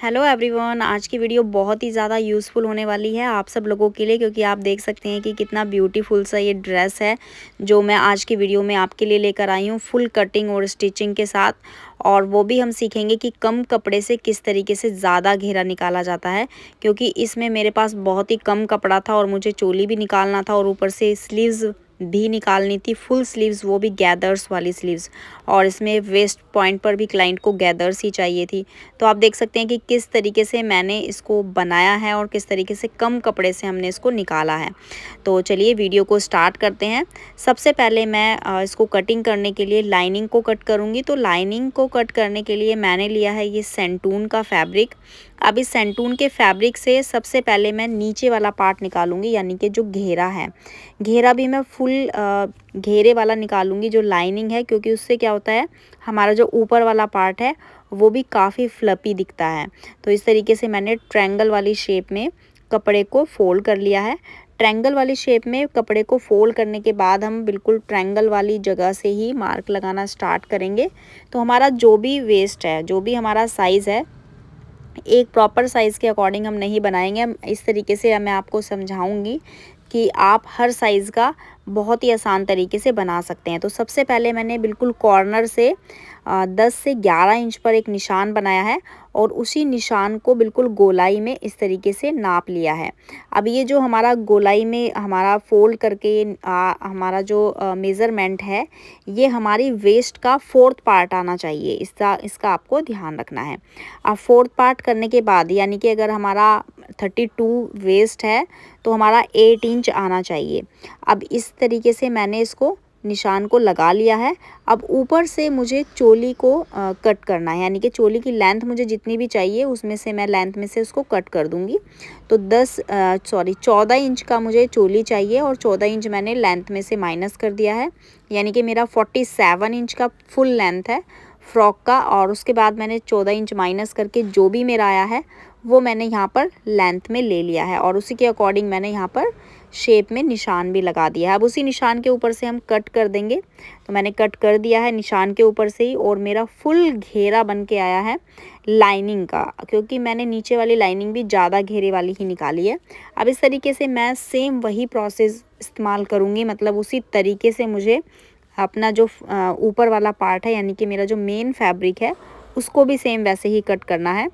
Hello everyone, आज की video बहुत ही ज़्यादा यूज़फुल होने वाली है आप सब लोगों के लिए, क्योंकि आप देख सकते हैं कि कितना ब्यूटीफुल सा ये ड्रेस है जो मैं आज की वीडियो में आपके लिए लेकर आई हूँ, फुल कटिंग और स्टिचिंग के साथ। और वो भी हम सीखेंगे कि कम कपड़े से किस तरीके से ज़्यादा घेरा निकाला जाता है, क्योंकि इसमें मेरे पास बहुत ही कम कपड़ा था और मुझे चोली भी निकालना था और ऊपर से स्लीव्स भी निकालनी थी, फुल स्लीव्स, वो भी गैदर्स वाली स्लीव्स। और इसमें वेस्ट पॉइंट पर भी क्लाइंट को गैदर्स ही चाहिए थी। तो आप देख सकते हैं कि किस तरीके से मैंने इसको बनाया है और किस तरीके से कम कपड़े से हमने इसको निकाला है। तो चलिए वीडियो को स्टार्ट करते हैं। सबसे पहले मैं इसको कटिंग करने के लिए लाइनिंग को कट करूँगी। तो लाइनिंग को कट करने के लिए मैंने लिया है ये सेंटून का फैब्रिक। अब इस सेंटून के फैब्रिक से सबसे पहले मैं नीचे वाला पार्ट निकालूंगी, यानी कि जो घेरा है। घेरा भी मैं फुल घेरे वाला निकालूंगी, जो लाइनिंग है, क्योंकि उससे क्या होता है, हमारा जो ऊपर वाला पार्ट है वो भी काफ़ी फ्लपी दिखता है। तो इस तरीके से मैंने ट्रायंगल वाली शेप में कपड़े को फोल्ड कर लिया है। ट्रायंगल वाली शेप में कपड़े को फोल्ड करने के बाद हम बिल्कुल ट्रायंगल वाली जगह से ही मार्क लगाना स्टार्ट करेंगे। तो हमारा जो भी वेस्ट है, जो भी हमारा साइज़ है, एक प्रॉपर साइज़ के अकॉर्डिंग हम नहीं बनाएंगे। हम इस तरीके से मैं आपको समझाऊंगी कि आप हर साइज़ का बहुत ही आसान तरीके से बना सकते हैं। तो सबसे पहले मैंने बिल्कुल कॉर्नर से 10 से 11 इंच पर एक निशान बनाया है और उसी निशान को बिल्कुल गोलाई में इस तरीके से नाप लिया है। अब ये जो हमारा गोलाई में हमारा फोल्ड करके हमारा जो मेज़रमेंट है, ये हमारी वेस्ट का 4th पार्ट आना चाहिए। इसका आपको ध्यान रखना है। अब 4th पार्ट करने के बाद, यानी कि अगर हमारा 32 वेस्ट है तो हमारा 8 इंच आना चाहिए। अब इस तरीके से मैंने इसको निशान को लगा लिया है। अब ऊपर से मुझे चोली को कट करना है, यानी कि चोली की लेंथ मुझे जितनी भी चाहिए उसमें से मैं लेंथ में से उसको कट कर दूंगी। तो 14 इंच का मुझे चोली चाहिए और 14 इंच मैंने लेंथ में से माइनस कर दिया है, यानी कि मेरा 47 इंच का फुल लेंथ है फ्रॉक का। और उसके बाद मैंने 14 इंच माइनस करके जो भी मेरा आया है वो मैंने यहाँ पर लेंथ में ले लिया है और उसी के अकॉर्डिंग मैंने यहाँ पर शेप में निशान भी लगा दिया है। अब उसी निशान के ऊपर से हम कट कर देंगे। तो मैंने कट कर दिया है निशान के ऊपर से ही और मेरा फुल घेरा बन के आया है लाइनिंग का, क्योंकि मैंने नीचे वाली लाइनिंग भी ज़्यादा घेरे वाली ही निकाली है। अब इस तरीके से मैं सेम वही प्रोसेस इस्तेमाल करूँगी, मतलब उसी तरीके से मुझे अपना जो ऊपर वाला पार्ट है, यानी कि मेरा जो मेन फैब्रिक है, उसको भी सेम वैसे ही कट करना है।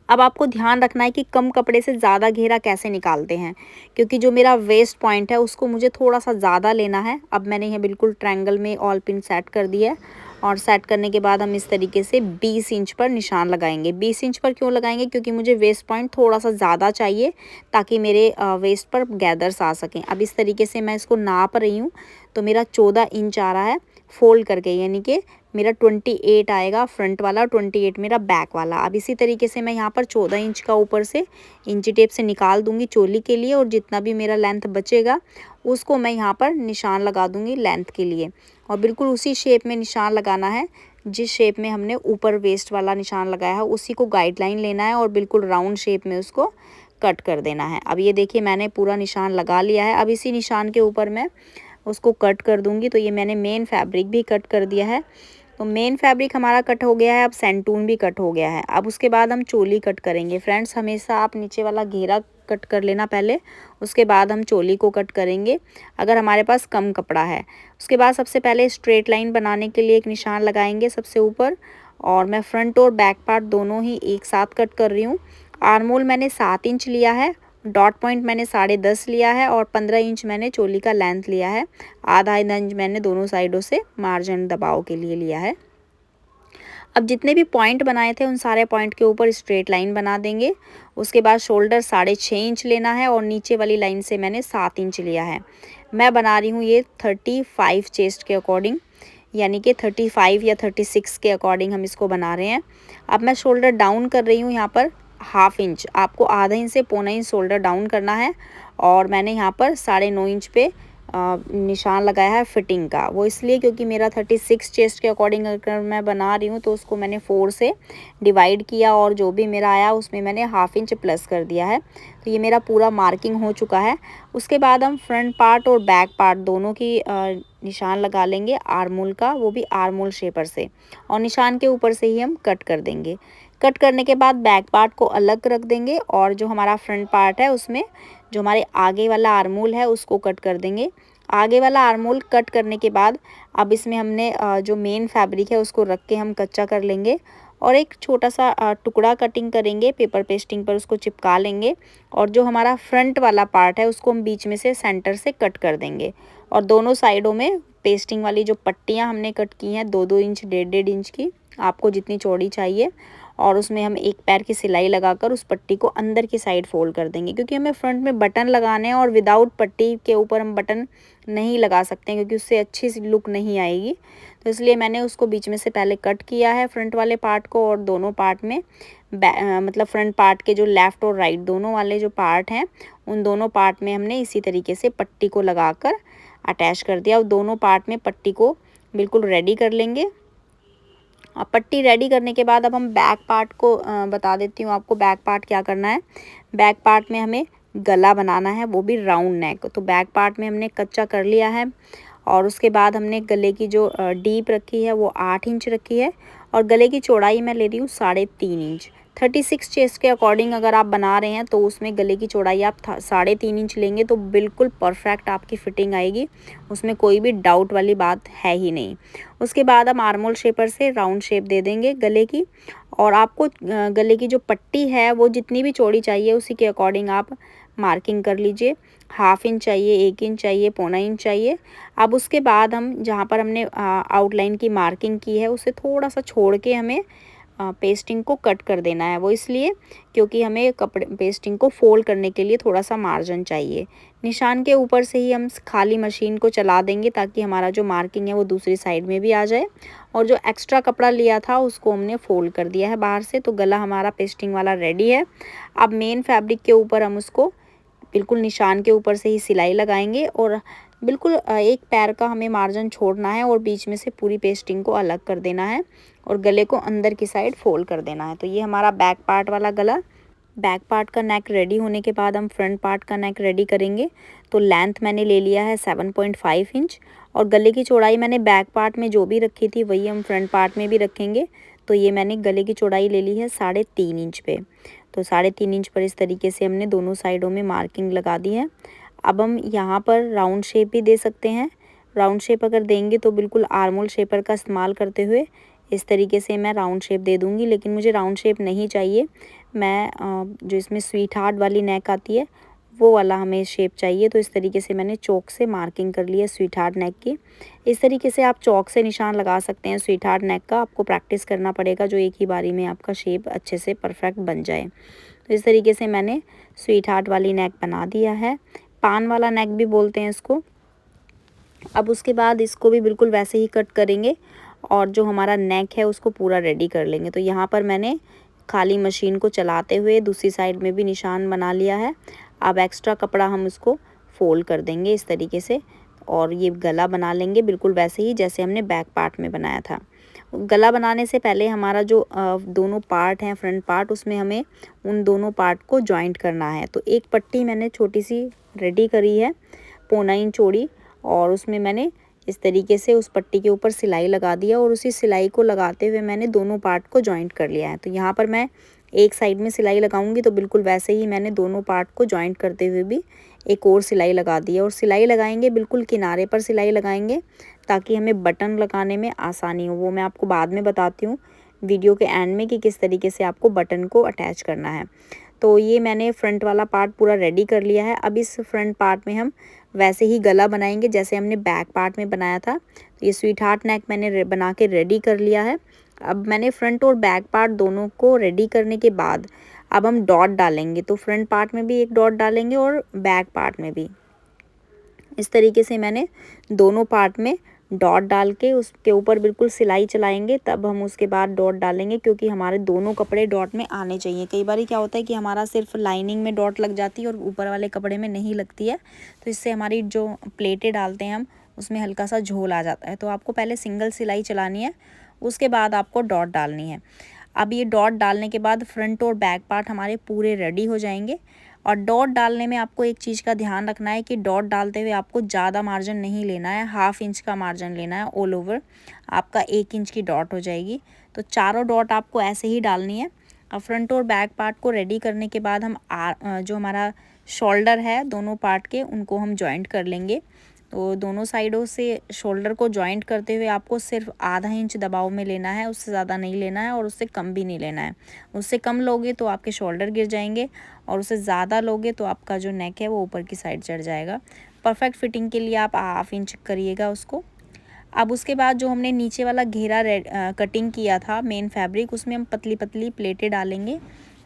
अब आपको ध्यान रखना है कि कम कपड़े से ज़्यादा घेरा कैसे निकालते हैं, क्योंकि जो मेरा वेस्ट पॉइंट है उसको मुझे थोड़ा सा ज़्यादा लेना है। अब मैंने यहाँ बिल्कुल ट्रायंगल में ऑल पिन सेट कर दिया है और सेट करने के बाद हम इस तरीके से 20 इंच पर निशान लगाएंगे। 20 इंच पर क्यों लगाएंगे, क्योंकि मुझे वेस्ट पॉइंट थोड़ा सा ज़्यादा चाहिए ताकि मेरे वेस्ट पर गैदर्स आ सकें। अब इस तरीके से मैं इसको नाप रही हूँ। तो मेरा 14 इंच आ रहा है फोल्ड करके, यानी कि मेरा 28 आएगा फ्रंट वाला, 28 मेरा बैक वाला। अब इसी तरीके से मैं यहाँ पर 14 इंच का ऊपर से इंची टेप से निकाल दूंगी चोली के लिए, और जितना भी मेरा लेंथ बचेगा उसको मैं यहाँ पर निशान लगा दूंगी लेंथ के लिए। और बिल्कुल उसी शेप में निशान लगाना है जिस शेप में हमने ऊपर वेस्ट वाला निशान लगाया है, उसी को गाइडलाइन लेना है और बिल्कुल राउंड शेप में उसको कट कर देना है। अब ये देखिए मैंने पूरा निशान लगा लिया है। अब इसी निशान के ऊपर मैं उसको कट कर दूंगी। तो ये मैंने मेन फैब्रिक भी कट कर दिया है। तो मेन फैब्रिक हमारा कट हो गया है, अब सेंटून भी कट हो गया है। अब उसके बाद हम चोली कट करेंगे। फ्रेंड्स, हमेशा आप नीचे वाला घेरा कट कर लेना पहले, उसके बाद हम चोली को कट करेंगे अगर हमारे पास कम कपड़ा है। उसके बाद सबसे पहले स्ट्रेट लाइन बनाने के लिए एक निशान लगाएंगे सबसे ऊपर, और मैं फ्रंट और बैक पार्ट दोनों ही एक साथ कट कर रही हूँ। आर्मोल मैंने 7 इंच लिया है, डॉट पॉइंट मैंने 10.5 लिया है और 15 इंच मैंने चोली का लेंथ लिया है। आधा इंच मैंने दोनों साइडों से मार्जिन दबाव के लिए लिया है। अब जितने भी पॉइंट बनाए थे उन सारे पॉइंट के ऊपर स्ट्रेट लाइन बना देंगे। उसके बाद शोल्डर 6.5 इंच लेना है और नीचे वाली लाइन से मैंने 7 इंच लिया है। मैं बना रही हूँ ये 35 चेस्ट के अकॉर्डिंग, यानी कि 35 या 36 के अकॉर्डिंग हम इसको बना रहे हैं। अब मैं शोल्डर डाउन कर रही हूँ यहाँ पर ½ इंच, आपको आधा इंच से पौना इंच शोल्डर डाउन करना है। और मैंने यहाँ पर 9.5 इंच पे निशान लगाया है फिटिंग का। वो इसलिए क्योंकि मेरा 36 चेस्ट के अकॉर्डिंग अगर मैं बना रही हूँ तो उसको मैंने 4 से डिवाइड किया और जो भी मेरा आया उसमें मैंने ½ इंच प्लस कर दिया है। तो ये मेरा पूरा मार्किंग हो चुका है। उसके बाद हम फ्रंट पार्ट और बैक पार्ट दोनों की निशान लगा लेंगे आर्मोल का, वो भी आर्मोल शेपर से, और निशान के ऊपर से ही हम कट कर देंगे। कट करने के बाद बैक पार्ट को अलग रख देंगे और जो हमारा फ्रंट पार्ट है उसमें जो हमारे आगे वाला आर्मोल है उसको कट कर देंगे। आगे वाला आर्मोल कट करने के बाद अब इसमें हमने जो मेन फैब्रिक है उसको रख के हम कच्चा कर लेंगे और एक छोटा सा टुकड़ा कटिंग करेंगे, पेपर पेस्टिंग पर उसको चिपका लेंगे और जो हमारा फ्रंट वाला पार्ट है उसको हम बीच में से सेंटर से कट कर देंगे और दोनों साइडों में पेस्टिंग वाली जो पट्टियाँ हमने कट की हैं 2-2 इंच 1.5-1.5 इंच की, आपको जितनी चौड़ी चाहिए, और उसमें हम एक पैर की सिलाई लगाकर उस पट्टी को अंदर की साइड फोल्ड कर देंगे क्योंकि हमें फ्रंट में बटन लगाने हैं और विदाउट पट्टी के ऊपर हम बटन नहीं लगा सकते हैं क्योंकि उससे अच्छी सी लुक नहीं आएगी। तो इसलिए मैंने उसको बीच में से पहले कट किया है फ्रंट वाले पार्ट को और दोनों पार्ट में मतलब फ्रंट पार्ट के जो लेफ़्ट और राइट दोनों वाले जो पार्ट हैं उन दोनों पार्ट में हमने इसी तरीके से पट्टी को लगाकर अटैच कर दिया और दोनों पार्ट में पट्टी को बिल्कुल रेडी कर लेंगे। अब पट्टी रेडी करने के बाद अब हम बैक पार्ट को बता देती हूँ आपको बैक पार्ट क्या करना है। बैक पार्ट में हमें गला बनाना है, वो भी राउंड नेक। तो बैक पार्ट में हमने कच्चा कर लिया है और उसके बाद हमने गले की जो डीप रखी है वो 8 इंच रखी है और गले की चौड़ाई मैं ले रही हूँ 3.5 इंच। 36 चेस्ट के अकॉर्डिंग अगर आप बना रहे हैं तो उसमें गले की चौड़ाई आप 3.5 इंच लेंगे तो बिल्कुल परफेक्ट आपकी फिटिंग आएगी, उसमें कोई भी डाउट वाली बात है ही नहीं। उसके बाद हम आर्मोल शेपर से राउंड शेप दे देंगे गले की और आपको गले की जो पट्टी है वो जितनी भी चौड़ी चाहिए उसी के अकॉर्डिंग आप मार्किंग कर लीजिए। 1/2 इंच चाहिए, 1 इंच चाहिए, 1.25 इंच चाहिए। अब उसके बाद हम जहाँ पर हमने आउटलाइन की मार्किंग की है उसे थोड़ा सा छोड़ के हमें पेस्टिंग को कट कर देना है। वो इसलिए क्योंकि हमें कपड़े पेस्टिंग को फोल्ड करने के लिए थोड़ा सा मार्जिन चाहिए। निशान के ऊपर से ही हम खाली मशीन को चला देंगे ताकि हमारा जो मार्किंग है वो दूसरी साइड में भी आ जाए और जो एक्स्ट्रा कपड़ा लिया था उसको हमने फोल्ड कर दिया है बाहर से। तो गला हमारा पेस्टिंग वाला रेडी है। अब मेन फैब्रिक के ऊपर हम उसको बिल्कुल निशान के ऊपर से ही सिलाई लगाएंगे और बिल्कुल एक पैर का हमें मार्जिन छोड़ना है और बीच में से पूरी पेस्टिंग को अलग कर देना है और गले को अंदर की साइड फोल्ड कर देना है। तो ये हमारा बैक पार्ट वाला गला। बैक पार्ट का नेक रेडी होने के बाद हम फ्रंट पार्ट का नेक रेडी करेंगे। तो लेंथ मैंने ले लिया है 7.5 इंच और गले की चौड़ाई मैंने बैक पार्ट में जो भी रखी थी वही हम फ्रंट पार्ट में भी रखेंगे। तो ये मैंने गले की चौड़ाई ले ली है 3.5 इंच पे। तो 3.5 इंच पर इस तरीके से हमने दोनों साइडों में मार्किंग लगा दी है। अब हम यहाँ पर राउंड शेप भी दे सकते हैं। राउंड शेप अगर देंगे तो बिल्कुल आर्मोल शेपर का इस्तेमाल करते हुए इस तरीके से मैं राउंड शेप दे दूँगी, लेकिन मुझे राउंड शेप नहीं चाहिए। मैं जो इसमें स्वीट हार्ट वाली नेक आती है वो वाला हमें शेप चाहिए। तो इस तरीके से मैंने चौक से मार्किंग कर ली है स्वीट हार्ट नेक की। इस तरीके से आप चौक से निशान लगा सकते हैं स्वीट हार्ट नेक का। आपको प्रैक्टिस करना पड़ेगा जो एक ही बारी में आपका शेप अच्छे से परफेक्ट बन जाए। तो इस तरीके से मैंने स्वीट हार्ट वाली नेक बना दिया है। पान वाला नेक भी बोलते हैं इसको। अब उसके बाद इसको भी बिल्कुल वैसे ही कट करेंगे और जो हमारा नेक है उसको पूरा रेडी कर लेंगे। तो यहाँ पर मैंने खाली मशीन को चलाते हुए दूसरी साइड में भी निशान बना लिया है। अब एक्स्ट्रा कपड़ा हम उसको फोल्ड कर देंगे इस तरीके से और ये गला बना लेंगे बिल्कुल वैसे ही जैसे हमने बैक पार्ट में बनाया था। गला बनाने से पहले हमारा जो दोनों पार्ट हैं फ्रंट पार्ट उसमें हमें उन दोनों पार्ट को जॉइंट करना है। तो एक पट्टी मैंने छोटी सी रेडी करी है 1.25 इंच चौड़ी और उसमें मैंने इस तरीके से उस पट्टी के ऊपर सिलाई लगा दिया और उसी सिलाई को लगाते हुए मैंने दोनों पार्ट को जॉइंट कर लिया है। तो यहाँ पर मैं एक साइड में सिलाई लगाऊंगी तो बिल्कुल वैसे ही मैंने दोनों पार्ट को जॉइंट करते हुए भी एक और सिलाई लगा दी है और सिलाई लगाएंगे बिल्कुल किनारे पर सिलाई लगाएंगे ताकि हमें बटन लगाने में आसानी हो। वो मैं आपको बाद में बताती हूँ वीडियो के एंड में कि किस तरीके से आपको बटन को अटैच करना है। तो ये मैंने फ्रंट वाला पार्ट पूरा रेडी कर लिया है। अब इस फ्रंट पार्ट में हम वैसे ही गला बनाएंगे जैसे हमने बैक पार्ट में बनाया था। तो ये स्वीट हार्ट नेक मैंने बना के रेडी कर लिया है। अब मैंने फ्रंट और बैक पार्ट दोनों को रेडी करने के बाद अब हम डॉट डालेंगे। तो फ्रंट पार्ट में भी एक डॉट डालेंगे और बैक पार्ट में भी। इस तरीके से मैंने दोनों पार्ट में डॉट डाल के उसके ऊपर बिल्कुल सिलाई चलाएंगे, तब हम उसके बाद डॉट डालेंगे क्योंकि हमारे दोनों कपड़े डॉट में आने चाहिए। कई बार क्या होता है कि हमारा सिर्फ लाइनिंग में डॉट लग जाती है और ऊपर वाले कपड़े में नहीं लगती है, तो इससे हमारी जो प्लेटें डालते हैं हम उसमें हल्का सा झोल आ जाता है। तो आपको पहले सिंगल सिलाई चलानी है, उसके बाद आपको डॉट डालनी है। अब ये डॉट डालने के बाद फ्रंट और बैक पार्ट हमारे पूरे रेडी हो जाएंगे। और डॉट डालने में आपको एक चीज़ का ध्यान रखना है कि डॉट डालते हुए आपको ज़्यादा मार्जिन नहीं लेना है, 1/2 इंच का मार्जिन लेना है। ऑल ओवर आपका 1 इंच की डॉट हो जाएगी। तो चारों डॉट आपको ऐसे ही डालनी है अब फ्रंट और बैक पार्ट को रेडी करने के बाद हम जो हमारा शोल्डर है दोनों पार्ट के उनको हम जॉइंट कर लेंगे। तो दोनों साइडों से शोल्डर को जॉइंट करते हुए आपको सिर्फ आधा इंच दबाव में लेना है, उससे ज़्यादा नहीं लेना है और उससे कम भी नहीं लेना है। उससे कम लोगे तो आपके शोल्डर गिर जाएंगे और उससे ज़्यादा लोगे तो आपका जो नेक है वो ऊपर की साइड चढ़ जाएगा। परफेक्ट फिटिंग के लिए आप हाफ इंच करिएगा उसको। अब उसके बाद जो हमने नीचे वाला घेरा कटिंग किया था मेन फैब्रिक, उसमें हम पतली पतली प्लेटें डालेंगे।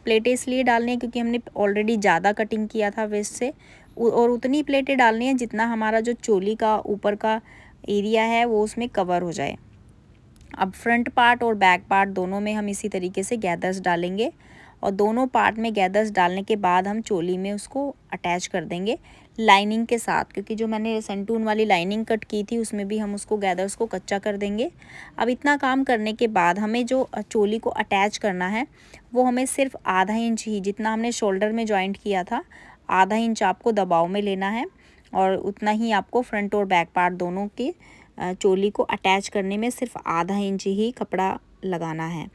प्लेटें इसलिए डालनी है क्योंकि हमने ऑलरेडी ज़्यादा कटिंग किया था वेस्ट से, और उतनी प्लेटें डालनी है जितना हमारा जो चोली का ऊपर का एरिया है वो उसमें कवर हो जाए। अब फ्रंट पार्ट और बैक पार्ट दोनों में हम इसी तरीके से गैदर्स डालेंगे और दोनों पार्ट में गैदर्स डालने के बाद हम चोली में उसको अटैच कर देंगे लाइनिंग के साथ, क्योंकि जो मैंने सेंटून वाली लाइनिंग कट की थी उसमें भी हम उसको गैदर्स को कच्चा कर देंगे। अब इतना काम करने के बाद हमें जो चोली को अटैच करना है वो हमें सिर्फ आधा इंच ही, जितना हमने शोल्डर में जॉइंट किया था आधा इंच आपको दबाव में लेना है और उतना ही आपको फ्रंट और बैक पार्ट दोनों की चोली को अटैच करने में सिर्फ आधा इंच ही कपड़ा लगाना है,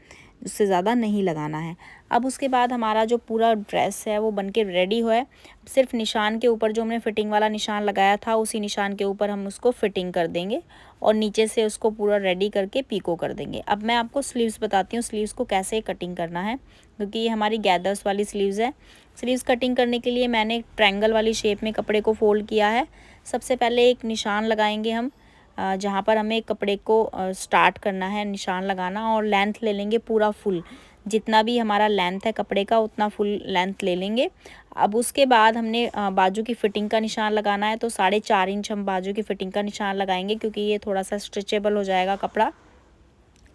उससे ज़्यादा नहीं लगाना है। अब उसके बाद हमारा जो पूरा ड्रेस है वो बनके रेडी हुआ है। सिर्फ निशान के ऊपर जो हमने फिटिंग वाला निशान लगाया था उसी निशान के ऊपर हम उसको फिटिंग कर देंगे और नीचे से उसको पूरा रेडी करके पीको कर देंगे। अब मैं आपको स्लीव्स बताती हूँ, स्लीव्स को कैसे कटिंग करना है, क्योंकि ये हमारी गैदर्स वाली स्लीव्स है। स्लीव्स कटिंग करने के लिए मैंने ट्रायंगल वाली शेप में कपड़े को फोल्ड किया है। सबसे पहले एक निशान लगाएंगे हम जहाँ पर हमें कपड़े को स्टार्ट करना है निशान लगाना, और लेंथ ले लेंगे पूरा फुल, जितना भी हमारा लेंथ है कपड़े का उतना फुल लेंथ ले लेंगे। अब उसके बाद हमने बाजू की फ़िटिंग का निशान लगाना है, तो 4.5 इंच हम बाजू की फ़िटिंग का निशान लगाएंगे, क्योंकि ये थोड़ा सा स्ट्रेचेबल हो जाएगा कपड़ा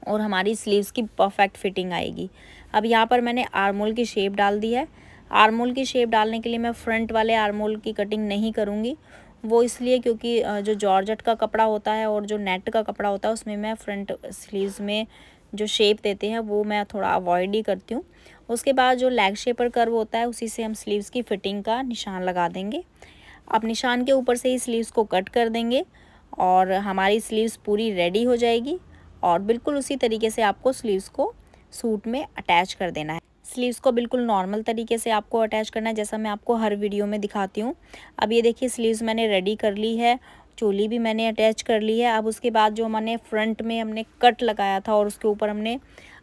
और हमारी स्लीव्स की परफेक्ट फिटिंग आएगी। अब यहाँ पर मैंने आर्मोल की शेप डाल दी है। आर्मोल की शेप डालने के लिए मैं फ्रंट वाले आर्मोल की कटिंग नहीं करूँगी, वो इसलिए क्योंकि जो जॉर्जेट का कपड़ा होता है और जो नेट का कपड़ा होता है उसमें मैं फ्रंट स्लीव्स में जो शेप देते हैं वो मैं थोड़ा अवॉइड ही करती हूँ। उसके बाद जो लेग शेपर कर्व होता है उसी से हम स्लीव्स की फ़िटिंग का निशान लगा देंगे। अब निशान के ऊपर से ही स्लीव्स को कट कर देंगे और हमारी स्लीव्स पूरी रेडी हो जाएगी। और बिल्कुल उसी तरीके से आपको स्लीव्स को सूट में अटैच कर देना है। स्लीव्स को बिल्कुल नॉर्मल तरीके से आपको अटैच करना है, जैसा मैं आपको हर वीडियो में दिखाती हूँ। अब ये देखिए स्लीव्स मैंने रेडी कर ली है, चोली भी मैंने अटैच कर ली है। अब उसके बाद जो मैंने फ्रंट में हमने कट लगाया था और उसके ऊपर हमने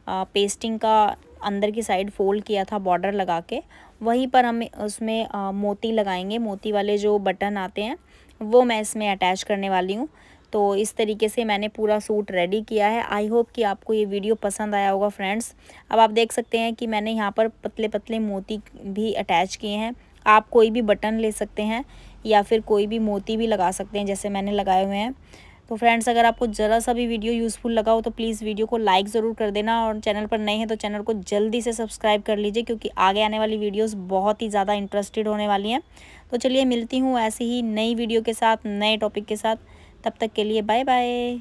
पेस्टिंग का अंदर की साइड फोल्ड किया था बॉर्डर लगा के, वहीं पर हम उसमें मोती लगाएंगे। मोती वाले जो बटन आते हैं वो मैं इसमें अटैच करने वाली हूँ। तो इस तरीके से मैंने पूरा सूट रेडी किया है। आई होप कि आपको ये वीडियो पसंद आया होगा फ्रेंड्स। अब आप देख सकते हैं कि मैंने यहाँ पर पतले पतले मोती भी अटैच किए हैं। आप कोई भी बटन ले सकते हैं या फिर कोई भी मोती भी लगा सकते हैं जैसे मैंने लगाए हुए हैं। तो फ्रेंड्स अगर आपको ज़रा सा भी वीडियो यूज़फुल लगा हो तो प्लीज़ वीडियो को लाइक ज़रूर कर देना, और चैनल पर नए हैं तो चैनल को जल्दी से सब्सक्राइब कर लीजिए, क्योंकि आगे आने वाली वीडियोस बहुत ही ज़्यादा इंटरेस्टेड होने वाली हैं। तो चलिए मिलती हूँ ऐसी ही नई वीडियो के साथ, नए टॉपिक के साथ। तब तक के लिए बाय बाय।